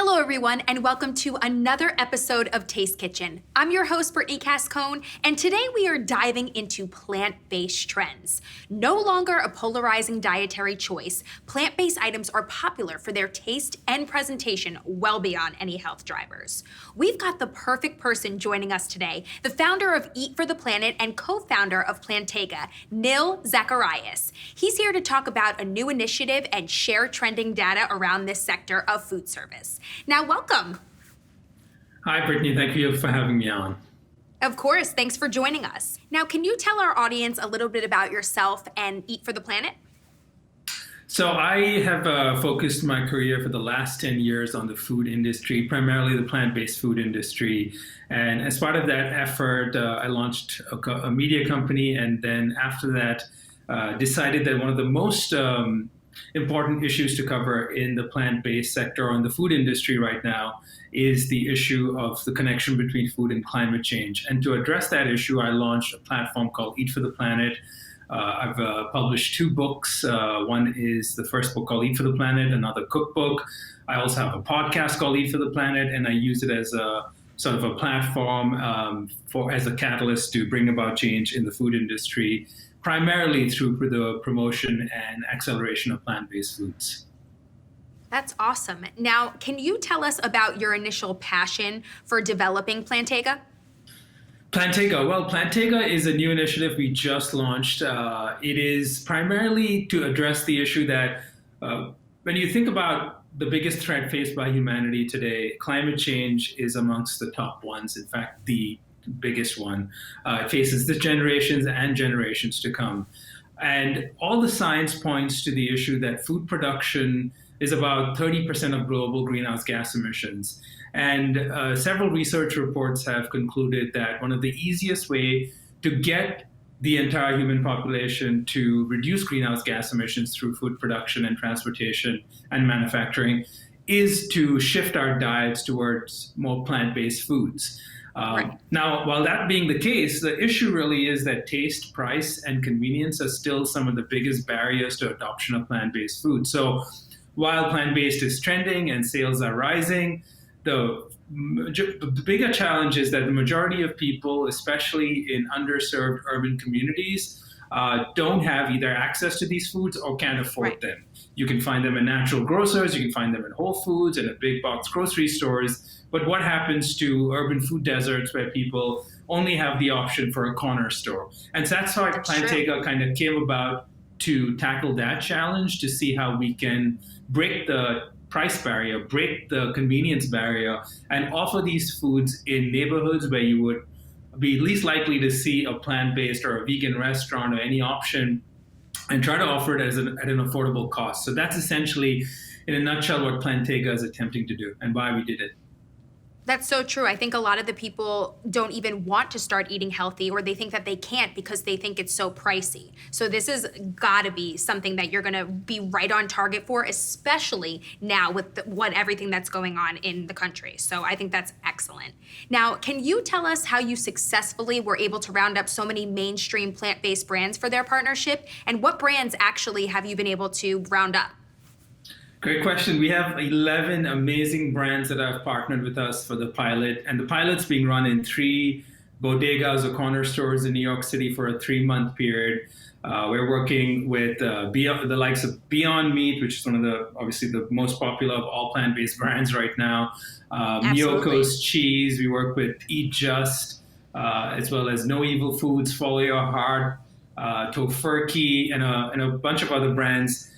Hello, everyone, and welcome to another episode of Taste Kitchen. I'm your host, Brittany Cascone, and today we are diving into plant-based trends. No longer a polarizing dietary choice, plant-based items are popular for their taste and presentation well beyond any health drivers. We've got the perfect person joining us today, the founder of Eat for the Planet and co-founder of Plantega, Zacharias. He's here to talk about a new initiative and share trending data around this sector of food service. Now, welcome. Hi, Brittany. Thank you for having me on. Of course. Thanks for joining us. Now, can you tell our audience a little bit about yourself and Eat for the Planet? So I have focused my career for the last 10 years on the food industry, primarily the plant-based food industry. And as part of that effort, I launched a media company. And then after that, decided that one of the most important issues to cover in the plant-based sector or in the food industry right now is the issue of the connection between food and climate change. And to address that issue, I launched a platform called Eat for the Planet. I've published two books. One is the first book called Eat for the Planet, another cookbook. I also have a podcast called Eat for the Planet, and I use it as a sort of a platform as a catalyst to bring about change in the food industry, primarily through the promotion and acceleration of plant-based foods. That's awesome. Now, can you tell us about your initial passion for developing Plantega? Plantega. Well, Plantega is a new initiative we just launched. It is primarily to address the issue that when you think about the biggest threat faced by humanity today, climate change is amongst the top ones. In fact, the biggest one. It faces the generations and generations to come. And all the science points to the issue that food production is about 30% of global greenhouse gas emissions. And several research reports have concluded that one of the easiest way to get the entire human population to reduce greenhouse gas emissions through food production and transportation and manufacturing is to shift our diets towards more plant-based foods. Right. Now, while that being the case, the issue really is that taste, price, and convenience are still some of the biggest barriers to adoption of plant-based food. So while plant-based is trending and sales are rising, the bigger challenge is that the majority of people, especially in underserved urban communities, don't have either access to these foods or can't afford them. You can find them in natural grocers, you can find them in Whole Foods and at big box grocery stores. But what happens to urban food deserts where people only have the option for a corner store? And so that's why Plantega kind of came about, to tackle that challenge, to see how we can break the price barrier, break the convenience barrier, and offer these foods in neighborhoods where you would be least likely to see a plant-based or a vegan restaurant or any option, and try to offer it at an affordable cost. So that's essentially, in a nutshell, what Plantega is attempting to do and why we did it. That's so true. I think a lot of the people don't even want to start eating healthy, or they think that they can't because they think it's so pricey. So this has got to be something that you're going to be right on target for, especially now with everything that's going on in the country. So I think that's excellent. Now, can you tell us how you successfully were able to round up so many mainstream plant-based brands for their partnership, and what brands actually have you been able to round up? Great question. We have 11 amazing brands that have partnered with us for the pilot, and the pilot's being run in 3 Bodegas or corner stores in New York City for a 3-month period. We're working with the likes of Beyond Meat, which is one of obviously the most popular of all plant-based brands right now. Miyoko's Cheese. We work with Eat Just, as well as No Evil Foods, Follow Your Heart, Tofurkey, and a bunch of other brands,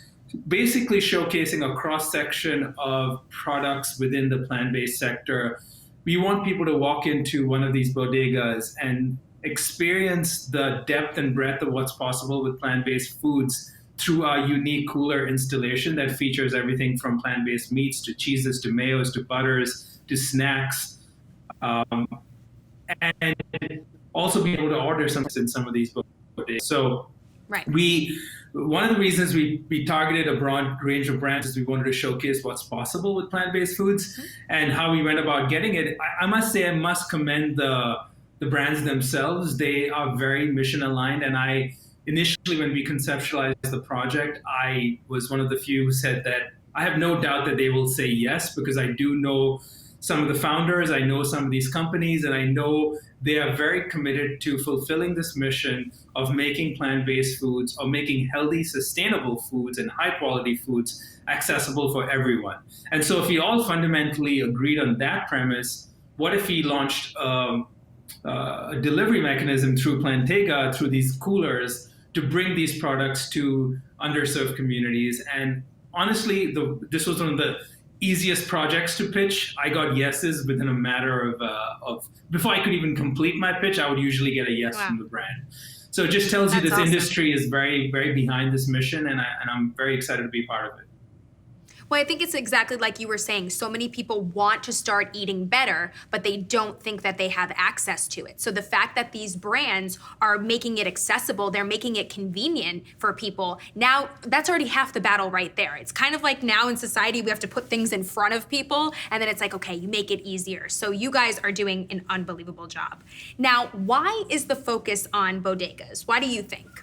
basically showcasing a cross-section of products within the plant-based sector. We want people to walk into one of these bodegas and experience the depth and breadth of what's possible with plant-based foods through our unique cooler installation that features everything from plant-based meats to cheeses to mayos to butters to snacks. And also be able to order something in some of these bodegas. So one of the reasons we targeted a broad range of brands is we wanted to showcase what's possible with plant-based foods and how we went about getting it. I must say, I must commend the brands themselves. They are very mission aligned. And initially, when we conceptualized the project, I was one of the few who said that I have no doubt that they will say yes, because I do know some of the founders, I know some of these companies, and I know they are very committed to fulfilling this mission of making plant-based foods, of making healthy, sustainable foods and high-quality foods accessible for everyone. And so if we all fundamentally agreed on that premise, what if we launched a delivery mechanism through Plantega, through these coolers, to bring these products to underserved communities? And honestly, this was one of the easiest projects to pitch. I got yeses within a matter of before I could even complete my pitch, I would usually get a yes from the brand. So it just tells you this industry is very, very behind this mission, and I'm very excited to be part of it. Well, I think it's exactly like you were saying. So many people want to start eating better, but they don't think that they have access to it. So the fact that these brands are making it accessible, they're making it convenient for people, now that's already half the battle right there. It's kind of like now in society, we have to put things in front of people, and then it's like, okay, you make it easier. So you guys are doing an unbelievable job. Now, why is the focus on bodegas? Why do you think?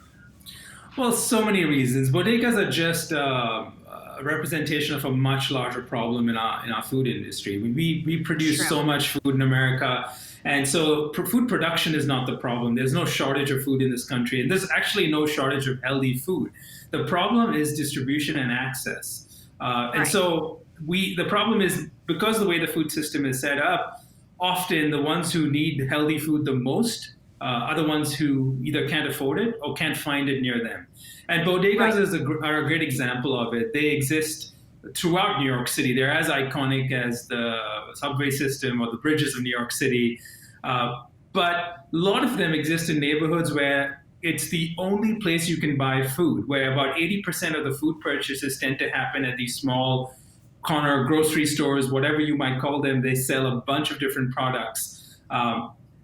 Well, so many reasons. Bodegas are just a representation of a much larger problem in our food industry. We produce so much food in America, and so food production is not the problem. There's no shortage of food in this country, and there's actually no shortage of healthy food. The problem is distribution and access. And so the problem is, because the way the food system is set up, often the ones who need healthy food the most are the ones who either can't afford it or can't find it near them. And bodegas are a great example of it. They exist throughout New York City. They're as iconic as the subway system or the bridges of New York City. But a lot of them exist in neighborhoods where it's the only place you can buy food, where about 80% of the food purchases tend to happen at these small corner grocery stores, whatever you might call them. They sell a bunch of different products.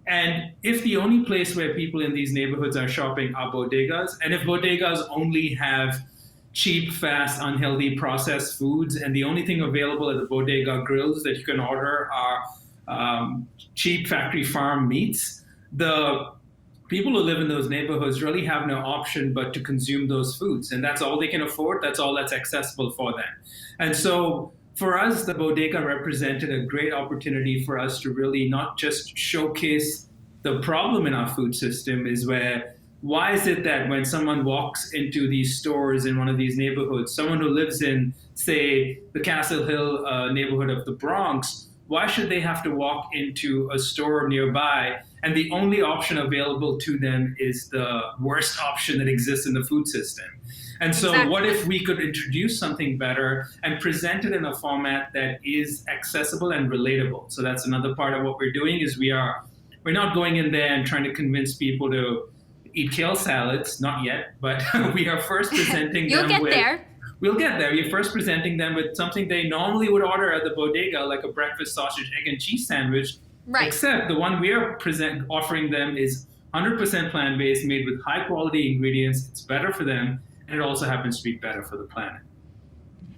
And if the only place where people in these neighborhoods are shopping are bodegas, and if bodegas only have cheap, fast, unhealthy processed foods, and the only thing available at the bodega grills that you can order are cheap factory farm meats, the people who live in those neighborhoods really have no option but to consume those foods. And that's all they can afford. That's all that's accessible for them. And so for us, the bodega represented a great opportunity for us to really not just showcase the problem in our food system, is why is it that when someone walks into these stores in one of these neighborhoods, someone who lives in, say, the Castle Hill neighborhood of the Bronx, why should they have to walk into a store nearby and the only option available to them is the worst option that exists in the food system? And so what if we could introduce something better and present it in a format that is accessible and relatable? So that's another part of what we're doing, is we're not going in there and trying to convince people to eat kale salads, not yet, but we are first presenting them with... You'll get there. We'll get there. We're first presenting them with something they normally would order at the bodega, like a breakfast sausage, egg, and cheese sandwich. Right. Except the one we are offering them is 100% plant-based, made with high-quality ingredients. It's better for them, and it also happens to be better for the planet.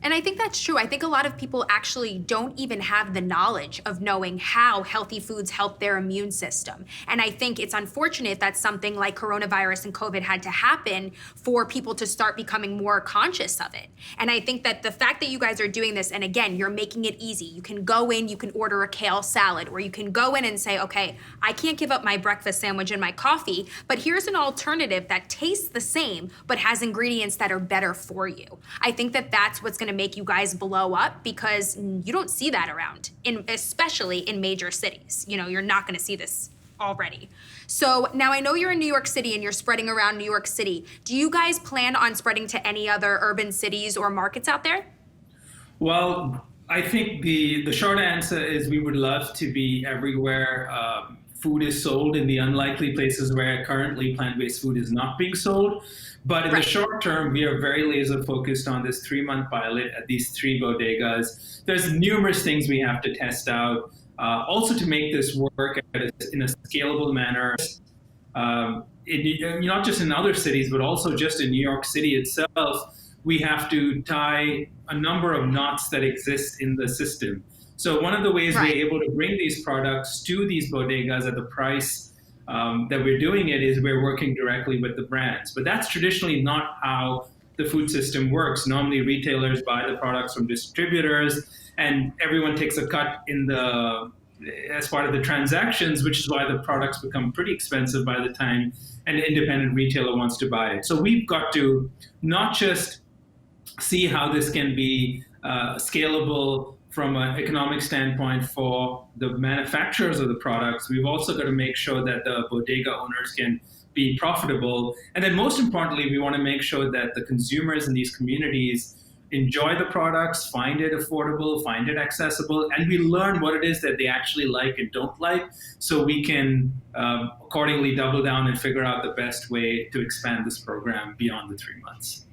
And I think that's true. I think a lot of people actually don't even have the knowledge of knowing how healthy foods help their immune system. And I think it's unfortunate that something like coronavirus and COVID had to happen for people to start becoming more conscious of it. And I think that the fact that you guys are doing this, and again, you're making it easy. You can go in, you can order a kale salad, or you can go in and say, okay, I can't give up my breakfast sandwich and my coffee, but here's an alternative that tastes the same, but has ingredients that are better for you. I think that that's what's going to make you guys blow up, because you don't see that around, especially in major cities. You know, you're not going to see this already. So now I know you're in New York City and you're spreading around New York City. Do you guys plan on spreading to any other urban cities or markets out there? Well, I think the short answer is we would love to be everywhere food is sold, in the unlikely places where currently plant-based food is not being sold. But in the short term, we are very laser focused on this 3-month pilot at these 3 bodegas. There's numerous things we have to test out, also to make this work in a scalable manner. Not just in other cities, but also just in New York City itself, we have to tie a number of knots that exist in the system. So one of the ways we're able to bring these products to these bodegas at the price that we're doing it is we're working directly with the brands. But that's traditionally not how the food system works. Normally, retailers buy the products from distributors, and everyone takes a cut as part of the transactions, which is why the products become pretty expensive by the time an independent retailer wants to buy it. So we've got to not just see how this can be scalable from an economic standpoint for the manufacturers of the products. We've also got to make sure that the bodega owners can be profitable. And then most importantly, we want to make sure that the consumers in these communities enjoy the products, find it affordable, find it accessible, and we learn what it is that they actually like and don't like, so we can accordingly double down and figure out the best way to expand this program beyond the 3 months.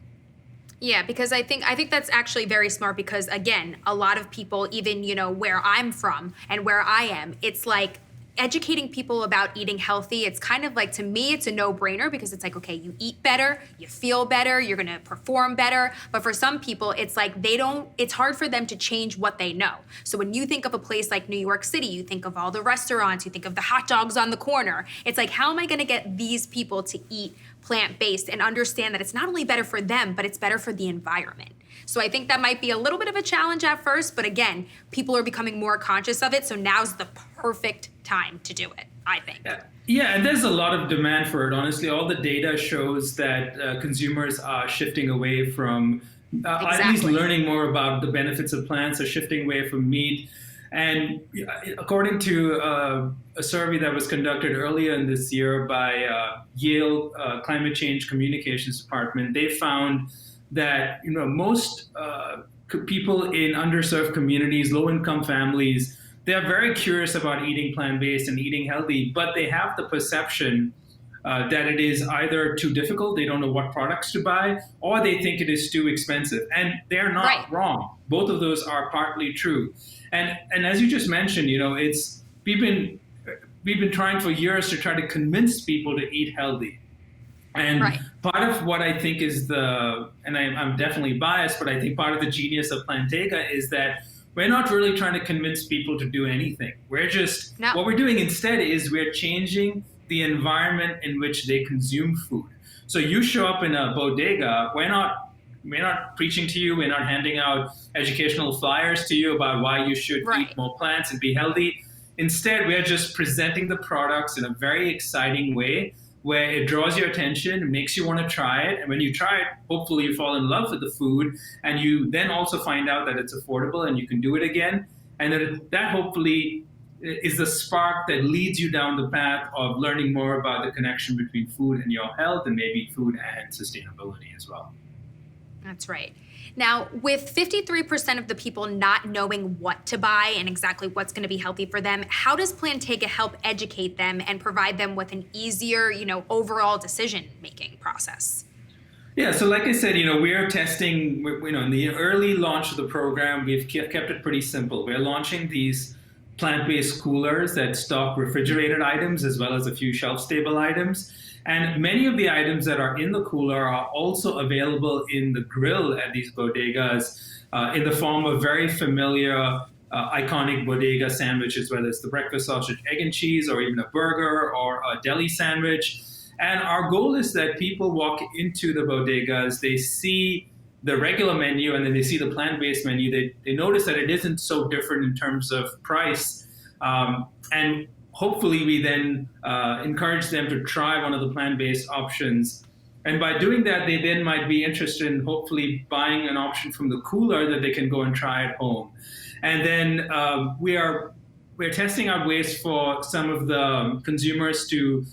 Yeah, because I think that's actually very smart, because again, a lot of people, even, where I'm from and where I am, it's like educating people about eating healthy. It's kind of like, to me, it's a no-brainer, because it's like, okay, you eat better, you feel better, you're going to perform better. But for some people, it's like it's hard for them to change what they know. So when you think of a place like New York City, you think of all the restaurants, you think of the hot dogs on the corner. It's like, how am I going to get these people to eat plant-based and understand that it's not only better for them, but it's better for the environment? So I think that might be a little bit of a challenge at first, but again, people are becoming more conscious of it. So now's the perfect time to do it, I think. Yeah, and there's a lot of demand for it. Honestly, all the data shows that consumers are shifting away from, at least learning more about the benefits of plants, are shifting away from meat. And according to a survey that was conducted earlier in this year by Yale Climate Change Communications Department, they found that most people in underserved communities, low-income families, they are very curious about eating plant-based and eating healthy, but they have the perception that it is either too difficult, they don't know what products to buy, or they think it is too expensive. And they're not wrong. Both of those are partly true. And as you just mentioned, we've been trying for years to try to convince people to eat healthy. And part of what I think is and I'm definitely biased, but I think part of the genius of Plantega is that we're not really trying to convince people to do anything. What we're doing instead is we're changing the environment in which they consume food. So you show up in a bodega, we're not preaching to you, we're not handing out educational flyers to you about why you should eat more plants and be healthy. Instead, we're just presenting the products in a very exciting way, where it draws your attention, makes you want to try it. And when you try it, hopefully you fall in love with the food, and you then also find out that it's affordable and you can do it again. And that hopefully is the spark that leads you down the path of learning more about the connection between food and your health, and maybe food and sustainability as well. That's right. Now, with 53% of the people not knowing what to buy and exactly what's going to be healthy for them, how does Plantega help educate them and provide them with an easier, overall decision-making process? Yeah, so like I said, we are testing, in the early launch of the program, we've kept it pretty simple. We're launching these plant-based coolers that stock refrigerated items as well as a few shelf-stable items. And many of the items that are in the cooler are also available in the grill at these bodegas in the form of very familiar, iconic bodega sandwiches, whether it's the breakfast sausage, egg and cheese, or even a burger or a deli sandwich. And our goal is that people walk into the bodegas, they see the regular menu, and then they see the plant-based menu. They notice that it isn't so different in terms of price. And hopefully we then encourage them to try one of the plant-based options. And by doing that, they then might be interested in hopefully buying an option from the cooler that they can go and try at home. And then we're testing out ways for some of the consumers to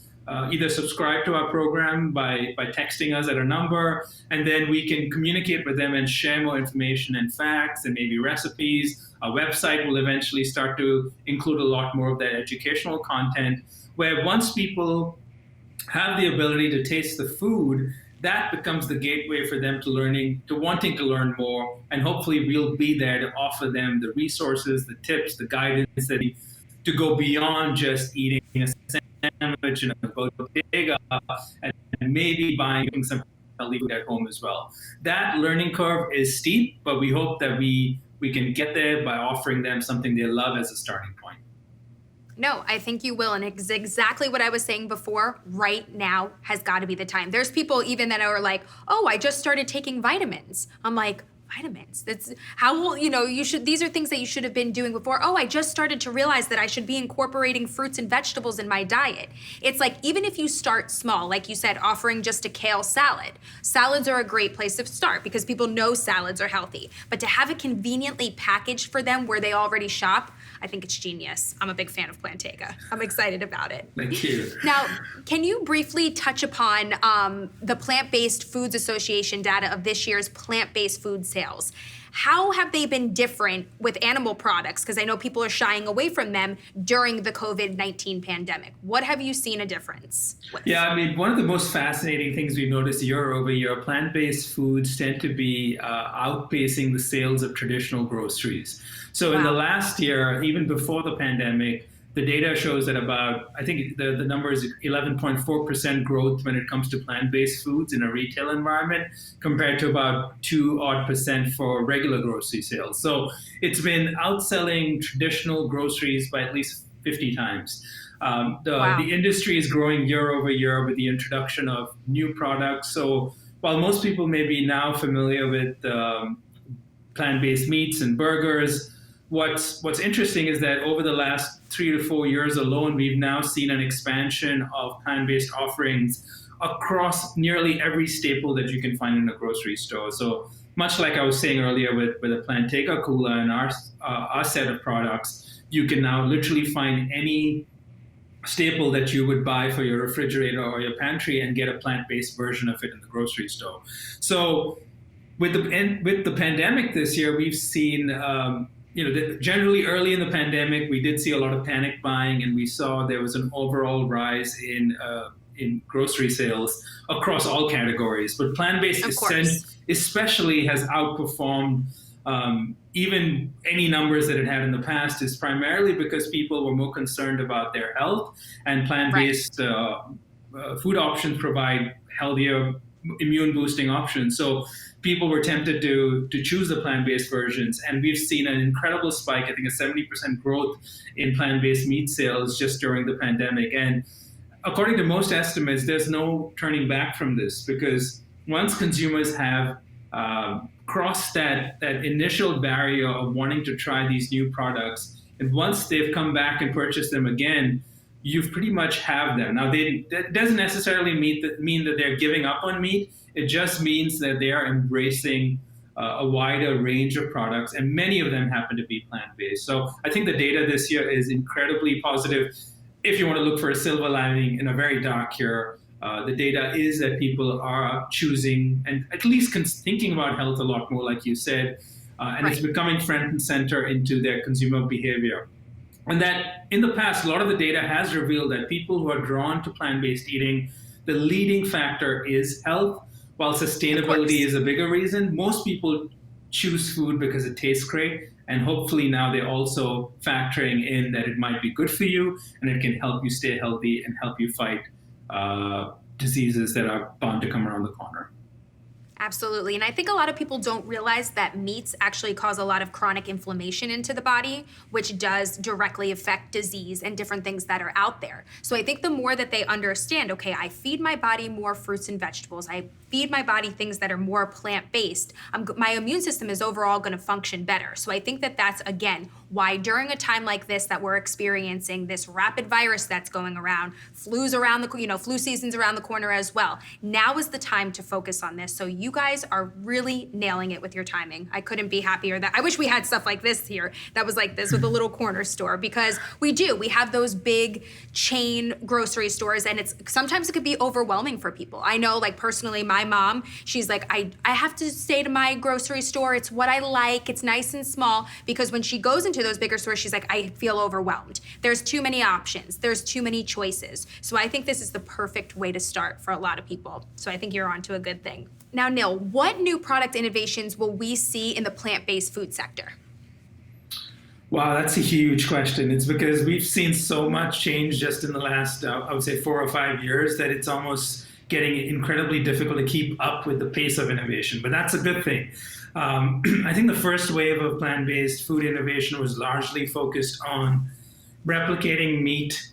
either subscribe to our program by texting us at a number, and then we can communicate with them and share more information and facts and maybe recipes. Our website will eventually start to include a lot more of that educational content, where once people have the ability to taste the food, that becomes the gateway for them to wanting to learn more, and hopefully we'll be there to offer them the resources, the tips, the guidance to go beyond just eating a sandwich in a bodega and maybe buying some healthy food at home as well. That learning curve is steep, but we hope that we can get there by offering them something they love as a starting point. No, I think you will. And it's exactly what I was saying before. Right now has got to be the time. There's people even that are like, oh, I just started taking vitamins. I'm like, vitamins? That's how will, you should, these are things that you should have been doing before. Oh, I just started to realize that I should be incorporating fruits and vegetables in my diet. It's like, even if you start small, like you said, offering just a kale salad. Salads are a great place to start because people know salads are healthy. But to have it conveniently packaged for them where they already shop, I think it's genius. I'm a big fan of Plantega. I'm excited about it. Thank you. Now, can you briefly touch upon the Plant-Based Foods Association data of this year's plant-based food sales? How have they been different with animal products? Because I know people are shying away from them during the COVID-19 pandemic. What have you seen a difference with? Yeah, I mean, one of the most fascinating things we've noticed year over year, plant-based foods tend to be outpacing the sales of traditional groceries. So in the last year, even before the pandemic, the data shows that about, I think the number is 11.4% growth when it comes to plant-based foods in a retail environment, compared to about 2% for regular grocery sales. So it's been outselling traditional groceries by at least 50 times. The industry is growing year over year with the introduction of new products. So while most people may be now familiar with plant-based meats and burgers, what's interesting is that over the last 3 to 4 years alone, we've now seen an expansion of plant-based offerings across nearly every staple that you can find in a grocery store. So much like I was saying earlier with the Plantega cooler and our set of products, you can now literally find any staple that you would buy for your refrigerator or your pantry and get a plant-based version of it in the grocery store. So with the pandemic this year, we've seen generally early in the pandemic, we did see a lot of panic buying, and we saw there was an overall rise in grocery sales across all categories. But plant-based especially has outperformed even any numbers that it had in the past, is primarily because people were more concerned about their health, and plant-based food options provide healthier immune-boosting options. So people were tempted to choose the plant-based versions, and we've seen an incredible spike, I think a 70% growth in plant-based meat sales just during the pandemic. And according to most estimates, there's no turning back from this, because once consumers have crossed that initial barrier of wanting to try these new products, and once they've come back and purchased them again, you've pretty much have them. Now, that doesn't necessarily mean that they're giving up on meat. It just means that they are embracing a wider range of products, and many of them happen to be plant-based. So I think the data this year is incredibly positive. If you want to look for a silver lining in a very dark year, the data is that people are choosing and at least thinking about health a lot more, like you said, and it's becoming front and center into their consumer behavior. And that in the past, a lot of the data has revealed that people who are drawn to plant-based eating, the leading factor is health, while sustainability is a bigger reason. Most people choose food because it tastes great, and hopefully now they're also factoring in that it might be good for you, and it can help you stay healthy and help you fight diseases that are bound to come around the corner. Absolutely. And I think a lot of people don't realize that meats actually cause a lot of chronic inflammation into the body, which does directly affect disease and different things that are out there. So I think the more that they understand, okay, I feed my body more fruits and vegetables, I feed my body things that are more plant-based, my immune system is overall going to function better. So I think that that's, again, why during a time like this that we're experiencing this rapid virus that's going around, flu season's around the corner as well. Now is the time to focus on this. So you guys are really nailing it with your timing. I couldn't be happier. I wish we had stuff like this here that was like this with a little corner store, because we have those big chain grocery stores, and sometimes it could be overwhelming for people. I know, like personally, my mom, she's like, I have to stay to my grocery store. It's what I like. It's nice and small, because when she goes into those bigger stores, she's like, I feel overwhelmed. There's too many options. There's too many choices. So I think this is the perfect way to start for a lot of people. So I think you're onto a good thing. Now, Nil, what new product innovations will we see in the plant-based food sector? Wow, that's a huge question. It's because we've seen so much change just in the last, I would say, 4 or 5 years, that it's almost getting incredibly difficult to keep up with the pace of innovation. But that's a good thing. I think the first wave of plant-based food innovation was largely focused on replicating meat,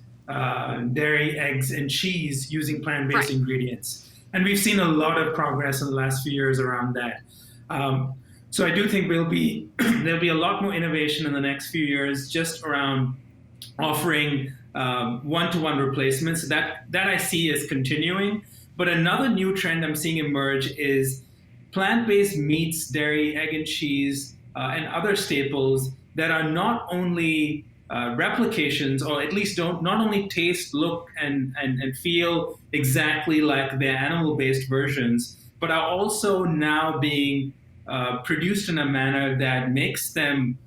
dairy, eggs, and cheese using plant-based ingredients. And we've seen a lot of progress in the last few years around that. So I do think there'll be a lot more innovation in the next few years just around offering one-to-one replacements. That I see as continuing. But another new trend I'm seeing emerge is plant-based meats, dairy, egg, and cheese, and other staples that are not only replications, or at least don't not only taste, look, and feel exactly like their animal-based versions, but are also now being produced in a manner that makes them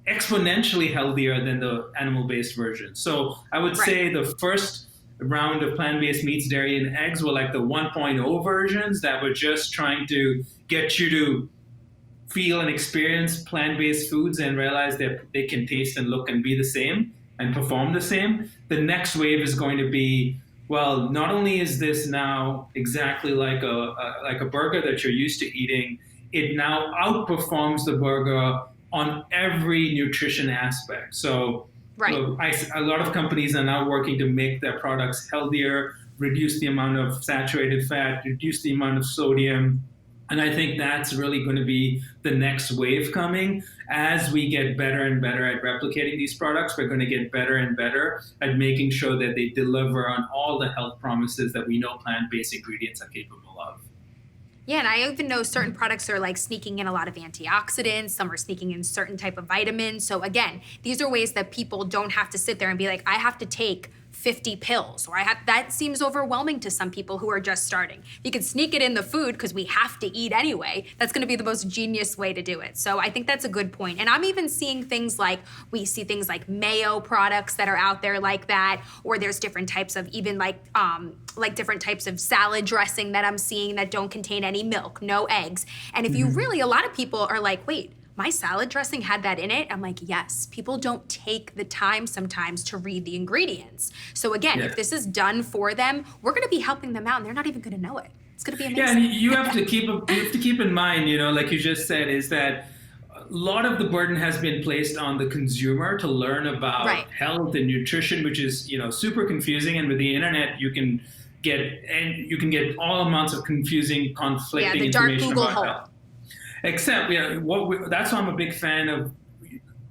exponentially healthier than the animal-based version. So I would say the first round of plant-based meats, dairy, and eggs were like the 1.0 versions that were just trying to get you to feel and experience plant-based foods and realize that they can taste and look and be the same and perform the same. The next wave is going to be, well, not only is this now exactly like a burger that you're used to eating, it now outperforms the burger on every nutrition aspect. So a lot of companies are now working to make their products healthier, reduce the amount of saturated fat, reduce the amount of sodium. And I think that's really going to be the next wave coming. As we get better and better at replicating these products, we're going to get better and better at making sure that they deliver on all the health promises that we know plant-based ingredients are capable of. Yeah, and I even know certain products are like sneaking in a lot of antioxidants. Some are sneaking in certain type of vitamins. So again, these are ways that people don't have to sit there and be like, I have to take 50 pills, or that seems overwhelming to some people who are just starting. You can sneak it in the food because we have to eat anyway. That's going to be the most genius way to do it. So I think that's a good point. And I'm even seeing things like, we see things like mayo products that are out there like that, or there's different types of even like different types of salad dressing that I'm seeing that don't contain any milk, no eggs. And if you really, a lot of people are like, wait, my salad dressing had that in it? I'm like, yes. People don't take the time sometimes to read the ingredients. So again, if this is done for them, we're going to be helping them out, and they're not even going to know it. It's going to be amazing. Yeah, and you have to keep in mind, like you just said, is that a lot of the burden has been placed on the consumer to learn about health and nutrition, which is super confusing. And with the internet, you can get all amounts of confusing, conflicting information about health. Except, that's why I'm a big fan of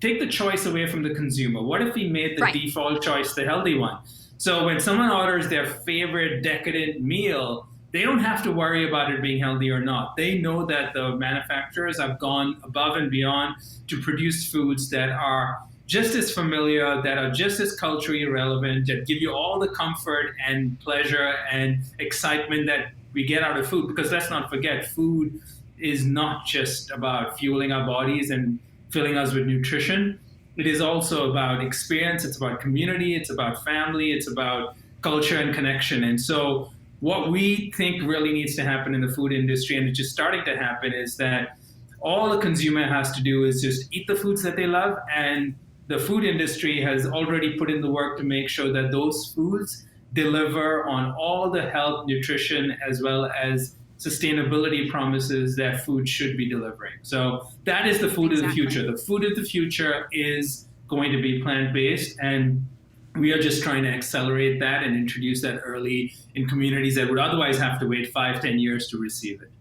take the choice away from the consumer. What if we made the default choice the healthy one? So when someone orders their favorite decadent meal, they don't have to worry about it being healthy or not. They know that the manufacturers have gone above and beyond to produce foods that are just as familiar, that are just as culturally relevant, that give you all the comfort and pleasure and excitement that we get out of food. Because let's not forget, food is not just about fueling our bodies and filling us with nutrition. It is also about experience. It's about community. It's about family. It's about culture and connection. And so what we think really needs to happen in the food industry, and it's just starting to happen, is that all the consumer has to do is just eat the foods that they love. And the food industry has already put in the work to make sure that those foods deliver on all the health, nutrition, as well as sustainability promises that food should be delivering. So that is the food of the future. The food of the future is going to be plant-based, and we are just trying to accelerate that and introduce that early in communities that would otherwise have to wait 5-10 years to receive it.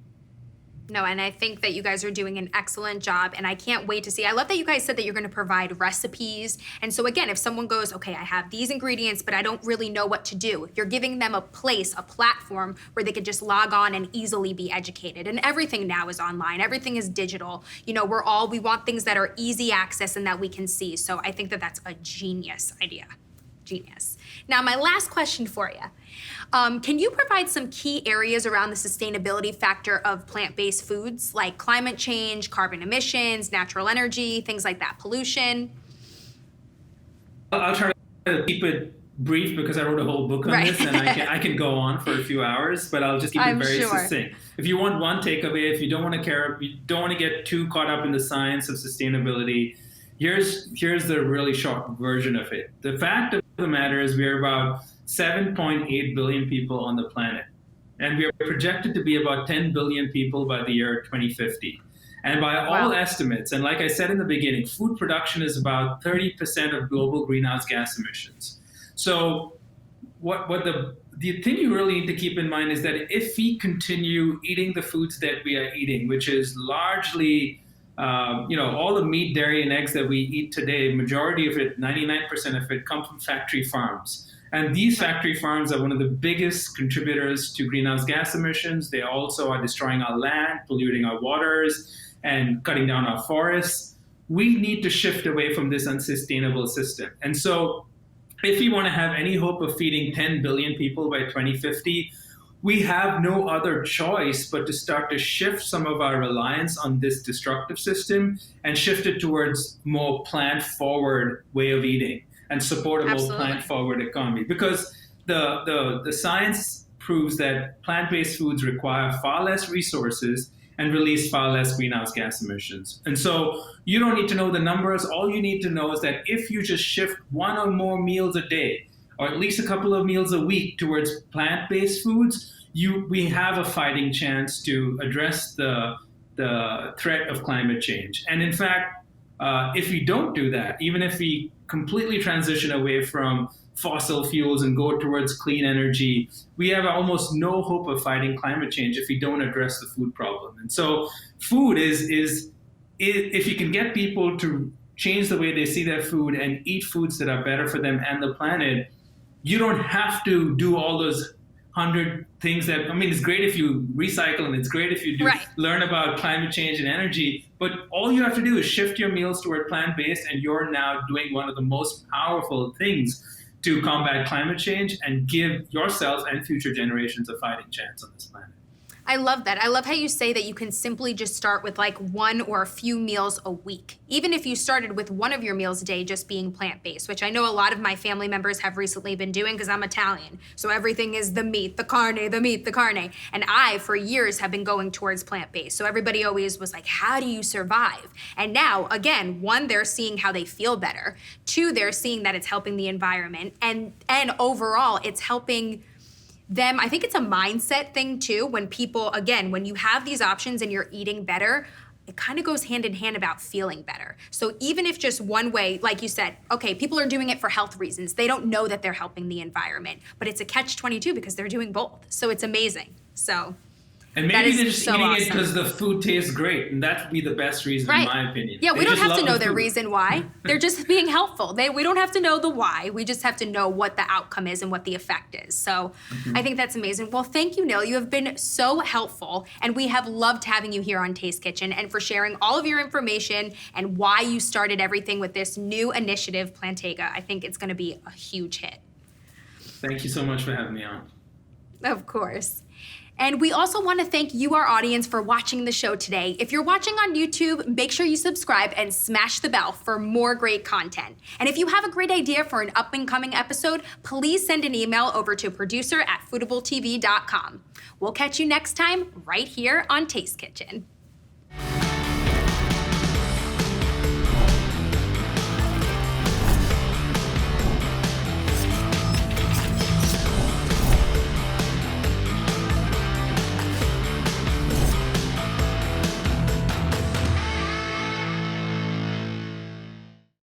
No, and I think that you guys are doing an excellent job, and I can't wait to see. I love that you guys said that you're going to provide recipes. And so again, if someone goes, okay, I have these ingredients, but I don't really know what to do, you're giving them a place, a platform where they could just log on and easily be educated. And everything now is online. Everything is digital. We want things that are easy access and that we can see. So I think that that's a genius idea. Genius. Now, my last question for you. Can you provide some key areas around the sustainability factor of plant-based foods, like climate change, carbon emissions, natural energy, things like that, pollution? I'll try to keep it brief because I wrote a whole book on this, and I can go on for a few hours, but I'll just keep it very succinct. If you want one takeaway, if you don't want to get too caught up in the science of sustainability, here's the really short version of it. The fact of the matter is we're about 7.8 billion people on the planet, and we are projected to be about 10 billion people by the year 2050. And by all Wow. estimates, and like I said in the beginning, food production is about 30% of global greenhouse gas emissions. So what the thing you really need to keep in mind is that if we continue eating the foods that we are eating, which is largely all the meat, dairy, and eggs that we eat today, majority of it, 99% of it, come from factory farms. And these factory farms are one of the biggest contributors to greenhouse gas emissions. They also are destroying our land, polluting our waters, and cutting down our forests. We need to shift away from this unsustainable system. And so if we want to have any hope of feeding 10 billion people by 2050, we have no other choice but to start to shift some of our reliance on this destructive system and shift it towards more plant-forward way of eating and support a more plant-forward economy. Because the science proves that plant-based foods require far less resources and release far less greenhouse gas emissions. And so you don't need to know the numbers. All you need to know is that if you just shift one or more meals a day, or at least a couple of meals a week towards plant-based foods, we have a fighting chance to address the threat of climate change. And in fact, if we don't do that, even if we completely transition away from fossil fuels and go towards clean energy, we have almost no hope of fighting climate change if we don't address the food problem. And so food is if you can get people to change the way they see their food and eat foods that are better for them and the planet, you don't have to do all those 100 things that, it's great if you recycle and it's great if you learn about climate change and energy, but all you have to do is shift your meals toward plant-based, and you're now doing one of the most powerful things to combat climate change and give yourself and future generations a fighting chance on this planet. I love that. I love how you say that you can simply just start with like one or a few meals a week. Even if you started with one of your meals a day just being plant-based, which I know a lot of my family members have recently been doing because I'm Italian. So everything is the meat, the carne, the meat, the carne. And I, for years, have been going towards plant-based. So everybody always was like, how do you survive? And now, again, one, they're seeing how they feel better. Two, they're seeing that it's helping the environment. And overall, it's helping them. I think it's a mindset thing too. When people, again, when you have these options and you're eating better, it kind of goes hand in hand about feeling better. So even if just one way, like you said, okay, people are doing it for health reasons. They don't know that they're helping the environment, but it's a catch-22 because they're doing both. So it's amazing. So and maybe they're just eating it because the food tastes great, and that would be the best reason, in my opinion. Yeah, we don't have to know their reason why. They're just being helpful. We don't have to know the why. We just have to know what the outcome is and what the effect is. So I think that's amazing. Well, thank you, Neil. You have been so helpful, and we have loved having you here on Taste Kitchen and for sharing all of your information and why you started everything with this new initiative, Plantega. I think it's going to be a huge hit. Thank you so much for having me on. Of course. And we also want to thank you, our audience, for watching the show today. If you're watching on YouTube, make sure you subscribe and smash the bell for more great content. And if you have a great idea for an up-and-coming episode, please send an email over to producer@foodabletv.com. We'll catch you next time right here on Taste Kitchen.